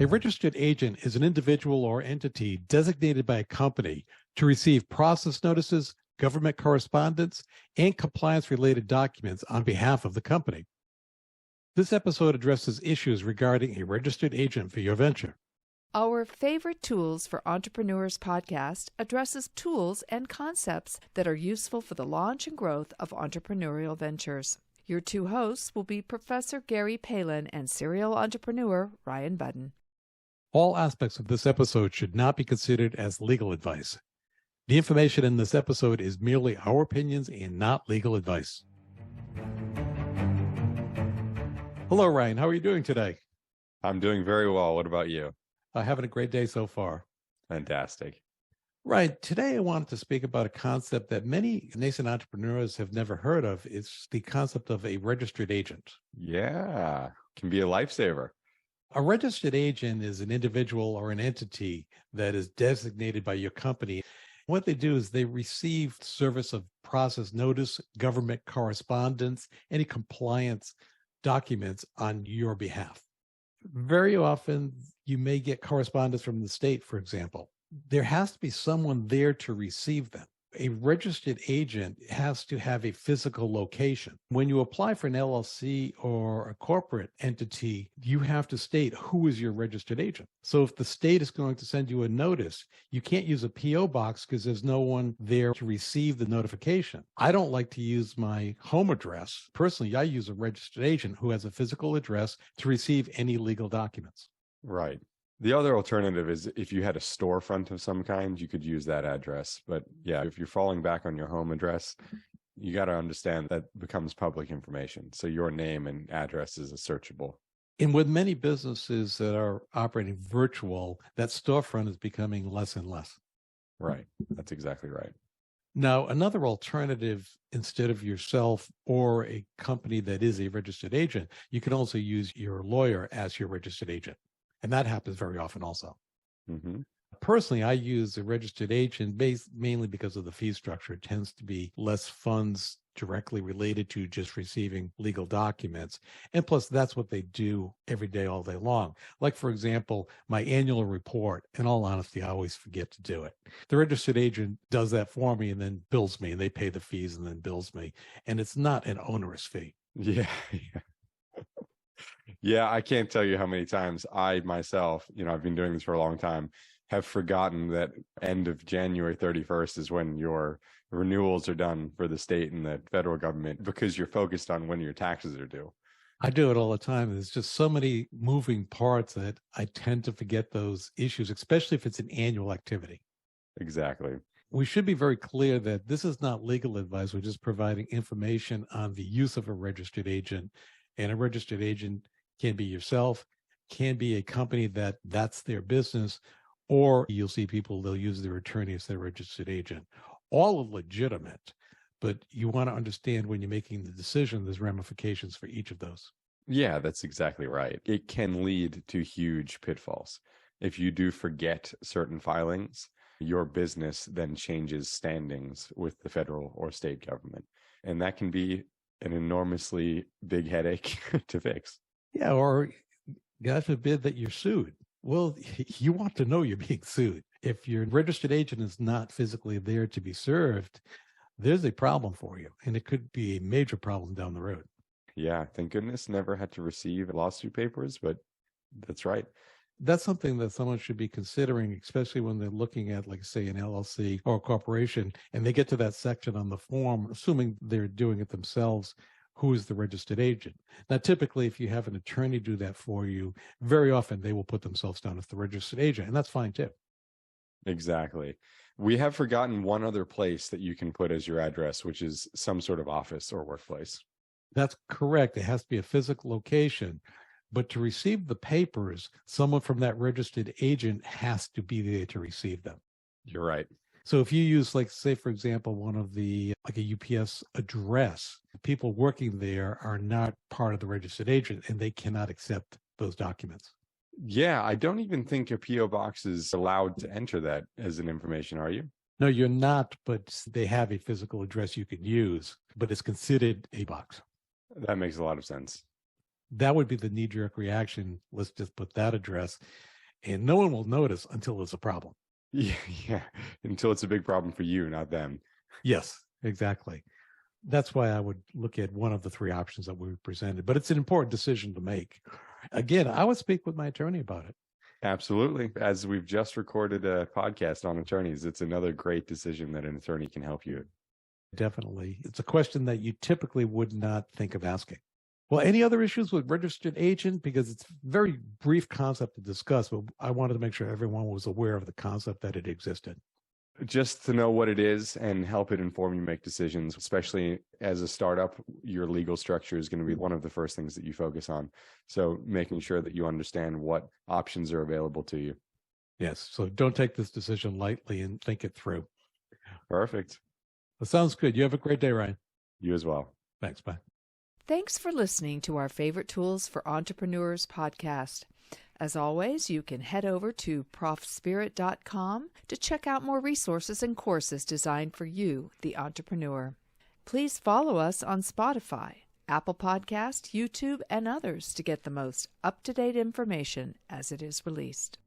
A registered agent is an individual or entity designated by a company to receive process notices, government correspondence, and compliance-related documents on behalf of the company. This episode addresses issues regarding a registered agent for your venture. Our Favorite Tools for Entrepreneurs podcast addresses tools and concepts that are useful for the launch and growth of entrepreneurial ventures. Your two hosts will be Professor Gary Palin and serial entrepreneur Ryan Budden. All aspects of this episode should not be considered as legal advice. The information in this episode is merely our opinions and not legal advice. Hello, Ryan. How are you doing today? I'm doing very well. What about you? Having a great day so far. Fantastic. Right. Today, I wanted to speak about a concept that many nascent entrepreneurs have never heard of. It's the concept of a registered agent. Yeah, can be a lifesaver. A registered agent is an individual or an entity that is designated by your company. What they do is they receive service of process notice, government correspondence, any compliance documents on your behalf. Very often, you may get correspondence from the state, for example. There has to be someone there to receive them. A registered agent has to have a physical location. When you apply for an LLC or a corporate entity, you have to state who is your registered agent. So if the state is going to send you a notice, you can't use a PO box because there's no one there to receive the notification. I don't like to use my home address. Personally, I use a registered agent who has a physical address to receive any legal documents. Right. The other alternative is if you had a storefront of some kind, you could use that address. But yeah, if you're falling back on your home address, you got to understand that becomes public information. So your name and address is searchable. And with many businesses that are operating virtual, that storefront is becoming less and less. Right. That's exactly right. Now, another alternative, instead of yourself or a company that is a registered agent, you can also use your lawyer as your registered agent. And that happens very often also. Mm-hmm. Personally, I use a registered agent mainly because of the fee structure. It tends to be less funds directly related to just receiving legal documents. And plus, that's what they do every day, all day long. Like, for example, my annual report, in all honesty, I always forget to do it. The registered agent does that for me and then bills me, and they pay the fees and then bills me. And it's not an onerous fee. Yeah. Yeah, I can't tell you how many times I myself, I've been doing this for a long time, have forgotten that end of January 31st is when your renewals are done for the state and the federal government because you're focused on when your taxes are due. I do it all the time. There's just so many moving parts that I tend to forget those issues, especially if it's an annual activity. Exactly. We should be very clear that this is not legal advice. We're just providing information on the use of a registered agent. And a registered agent can be yourself, can be a company that's their business, or you'll see people, they'll use their attorney as their registered agent. All are legitimate, but you want to understand when you're making the decision, there's ramifications for each of those. Yeah, that's exactly right. It can lead to huge pitfalls. If you do forget certain filings, your business then changes standings with the federal or state government. And that can be an enormously big headache to fix. Yeah, or God forbid that you're sued. Well, you want to know you're being sued. If your registered agent is not physically there to be served, there's a problem for you, and it could be a major problem down the road. Yeah, thank goodness never had to receive lawsuit papers, but that's right. That's something that someone should be considering, especially when they're looking at, like, say, an LLC or a corporation, and they get to that section on the form, assuming they're doing it themselves, who is the registered agent. Now, typically, if you have an attorney do that for you, very often they will put themselves down as the registered agent, and that's fine too. Exactly. We have forgotten one other place that you can put as your address, which is some sort of office or workplace. That's correct. It has to be a physical location. But to receive the papers, someone from that registered agent has to be there to receive them. You're right. So if you use, like, say, for example, one of the, like a UPS address, people working there are not part of the registered agent and they cannot accept those documents. Yeah, I don't even think a PO box is allowed to enter that as an information, are you? No, you're not, but they have a physical address you can use, but it's considered a box. That makes a lot of sense. That would be the knee-jerk reaction. Let's just put that address. and no one will notice until there's a problem. Yeah, yeah. Until it's a big problem for you, not them. Yes, exactly. That's why I would look at one of the three options that we presented, but it's an important decision to make. Again, I would speak with my attorney about it. Absolutely. As we've just recorded a podcast on attorneys, it's another great decision that an attorney can help you. Definitely. It's a question that you typically would not think of asking. Well, any other issues with registered agent? Because it's a very brief concept to discuss, but I wanted to make sure everyone was aware of the concept that it existed. Just to know what it is and help it inform you make decisions, especially as a startup, your legal structure is going to be one of the first things that you focus on. So making sure that you understand what options are available to you. Yes. So don't take this decision lightly and think it through. Perfect. That sounds good. You have a great day, Ryan. You as well. Thanks. Bye. Thanks for listening to our Favorite Tools for Entrepreneurs podcast. As always, you can head over to ProfSpirit.com to check out more resources and courses designed for you, the entrepreneur. Please follow us on Spotify, Apple Podcasts, YouTube, and others to get the most up-to-date information as it is released.